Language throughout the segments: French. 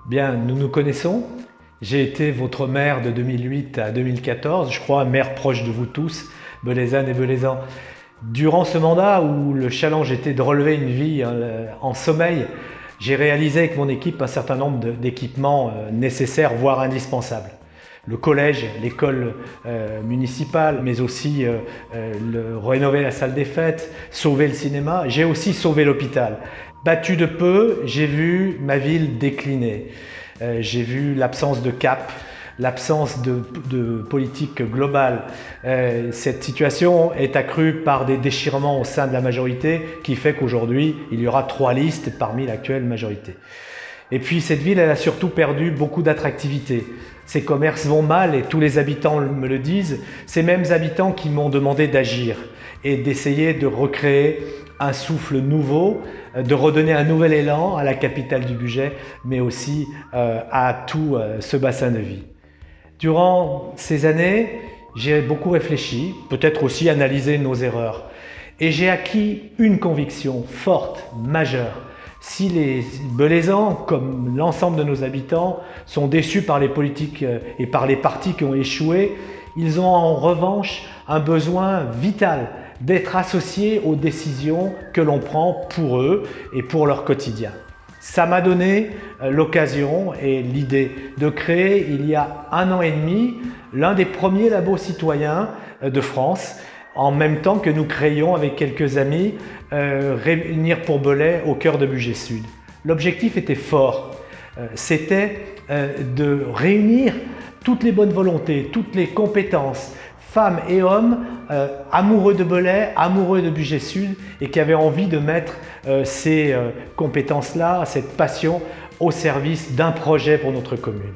Bien, nous nous connaissons. J'ai été votre maire de 2008 à 2014, je crois, maire proche de vous tous, Belaisannes et Belaisans. Durant ce mandat où le challenge était de relever une vie en sommeil, j'ai réalisé avec mon équipe un certain nombre d'équipements nécessaires, voire indispensables. Le collège, l'école municipale, mais aussi rénover la salle des fêtes, sauver le cinéma. J'ai aussi sauvé l'hôpital. Battu de peu, j'ai vu ma ville décliner. J'ai vu l'absence de cap, l'absence de politique globale. Cette situation est accrue par des déchirements au sein de la majorité qui fait qu'aujourd'hui, il y aura 3 listes parmi l'actuelle majorité. Et puis cette ville, elle a surtout perdu beaucoup d'attractivité. Ses commerces vont mal et tous les habitants me le disent. Ces mêmes habitants qui m'ont demandé d'agir et d'essayer de recréer un souffle nouveau, de redonner un nouvel élan à la capitale du budget, mais aussi à tout ce bassin de vie. Durant ces années, j'ai beaucoup réfléchi, peut-être aussi analysé nos erreurs. Et j'ai acquis une conviction forte, majeure. Si les Belaisans, comme l'ensemble de nos habitants, sont déçus par les politiques et par les partis qui ont échoué, ils ont en revanche un besoin vital d'être associés aux décisions que l'on prend pour eux et pour leur quotidien. Ça m'a donné l'occasion et l'idée de créer, il y a 1 an et demi, l'un des premiers labos citoyens de France, en même temps que nous créions avec quelques amis Réunir pour Belay au cœur de Bugey Sud. L'objectif était fort, c'était de réunir toutes les bonnes volontés, toutes les compétences, femmes et hommes amoureux de Belay, amoureux de Bugey Sud et qui avaient envie de mettre ces compétences-là, cette passion au service d'un projet pour notre commune.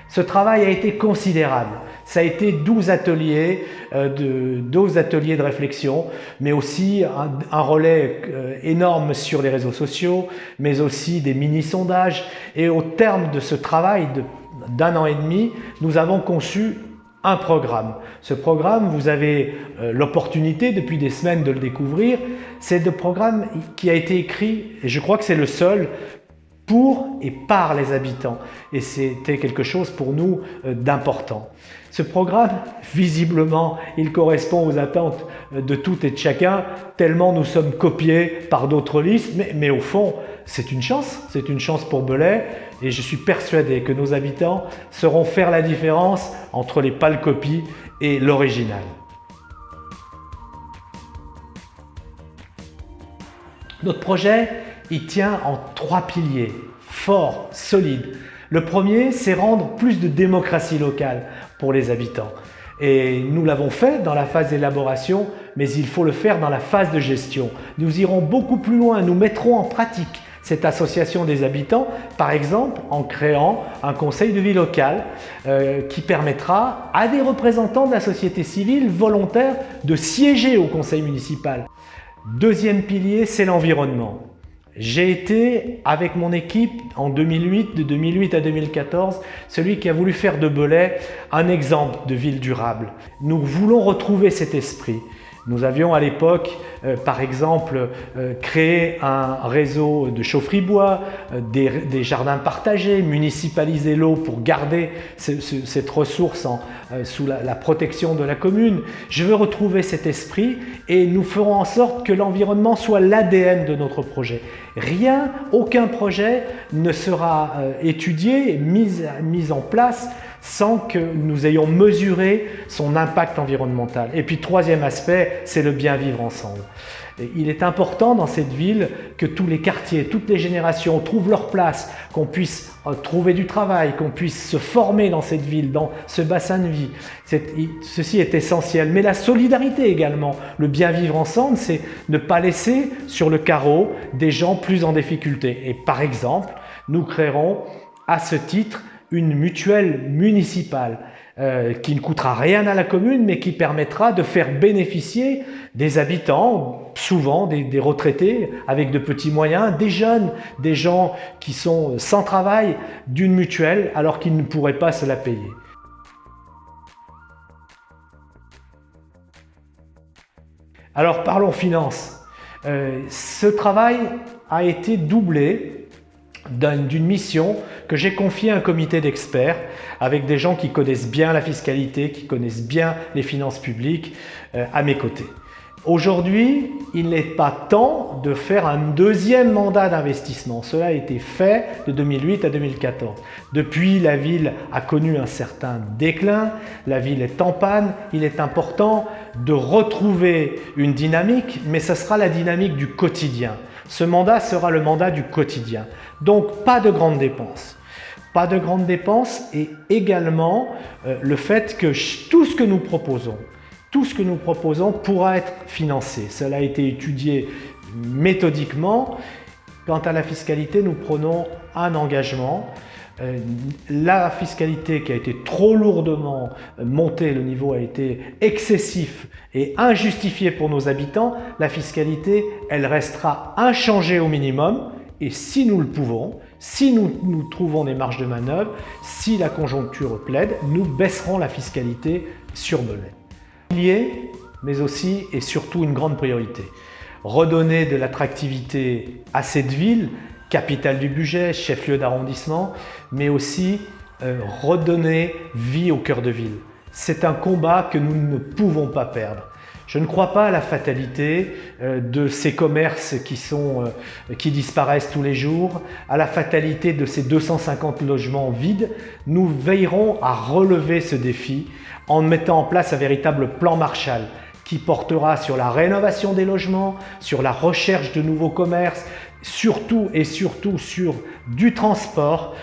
Ce travail a été considérable. Ça a été 12 ateliers de réflexion, mais aussi un relais énorme sur les réseaux sociaux, mais aussi des mini-sondages. Et au terme de ce travail d'1 an et demi, nous avons conçu un programme. Ce programme, vous avez l'opportunité depuis des semaines de le découvrir. C'est un programme qui a été écrit, et je crois que c'est le seul, pour et par les habitants. Et c'était quelque chose pour nous d'important. Ce programme, visiblement, il correspond aux attentes de tout et de chacun, tellement nous sommes copiés par d'autres listes, mais au fond, c'est une chance pour Belay, et je suis persuadé que nos habitants sauront faire la différence entre les pâles copies et l'original. Notre projet, il tient en 3 piliers, forts, solides. Le premier, c'est rendre plus de démocratie locale pour les habitants. Et nous l'avons fait dans la phase d'élaboration, mais il faut le faire dans la phase de gestion. Nous irons beaucoup plus loin, nous mettrons en pratique cette association des habitants, par exemple en créant un conseil de vie local qui permettra à des représentants de la société civile volontaires de siéger au conseil municipal. Deuxième pilier, c'est l'environnement. J'ai été, avec mon équipe, de 2008 à 2014, celui qui a voulu faire de Belay un exemple de ville durable. Nous voulons retrouver cet esprit. Nous avions à l'époque, par exemple, créé un réseau de chaufferie bois, des jardins partagés, municipaliser l'eau pour garder cette ressource sous la protection de la commune. Je veux retrouver cet esprit et nous ferons en sorte que l'environnement soit l'ADN de notre projet. Aucun projet ne sera étudié, mis en place sans que nous ayons mesuré son impact environnemental. Et puis, troisième aspect, c'est le bien vivre ensemble. Et il est important dans cette ville que tous les quartiers, toutes les générations trouvent leur place, qu'on puisse trouver du travail, qu'on puisse se former dans cette ville, dans ce bassin de vie. Ceci est essentiel. Mais la solidarité également, le bien vivre ensemble, c'est ne pas laisser sur le carreau des gens plus en difficulté. Et par exemple, nous créerons à ce titre une mutuelle municipale qui ne coûtera rien à la commune, mais qui permettra de faire bénéficier des habitants, souvent des retraités avec de petits moyens, des jeunes, des gens qui sont sans travail, d'une mutuelle alors qu'ils ne pourraient pas se la payer. Alors parlons finances. Ce travail a été doublé d'une mission que j'ai confiée à un comité d'experts avec des gens qui connaissent bien la fiscalité, qui connaissent bien les finances publiques à mes côtés. Aujourd'hui, il n'est pas temps de faire un deuxième mandat d'investissement. Cela a été fait de 2008 à 2014. Depuis, la ville a connu un certain déclin, la ville est en panne. Il est important de retrouver une dynamique, mais ce sera la dynamique du quotidien. Ce mandat sera le mandat du quotidien. Donc, pas de grandes dépenses. Pas de grandes dépenses et également le fait que tout ce que nous proposons pourra être financé. Cela a été étudié méthodiquement. Quant à la fiscalité, nous prenons un engagement. La fiscalité qui a été trop lourdement montée, le niveau a été excessif et injustifié pour nos habitants. La fiscalité, elle restera inchangée au minimum. Et si nous le pouvons, si nous trouvons des marges de manœuvre, si la conjoncture plaide, nous baisserons la fiscalité sur Belay. Mais aussi et surtout une grande priorité. Redonner de l'attractivité à cette ville, capitale du budget, chef-lieu d'arrondissement, mais aussi redonner vie au cœur de ville. C'est un combat que nous ne pouvons pas perdre. Je ne crois pas à la fatalité de ces commerces qui disparaissent tous les jours, à la fatalité de ces 250 logements vides. Nous veillerons à relever ce défi en mettant en place un véritable plan Marshall qui portera sur la rénovation des logements, sur la recherche de nouveaux commerces, surtout sur du transport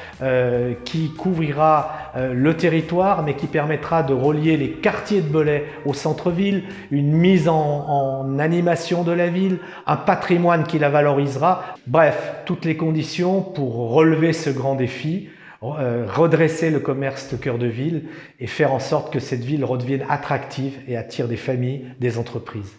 qui couvrira le territoire mais qui permettra de relier les quartiers de Belay au centre-ville, une mise en animation de la ville, un patrimoine qui la valorisera. Bref, toutes les conditions pour relever ce grand défi, redresser le commerce de cœur de ville et faire en sorte que cette ville redevienne attractive et attire des familles, des entreprises.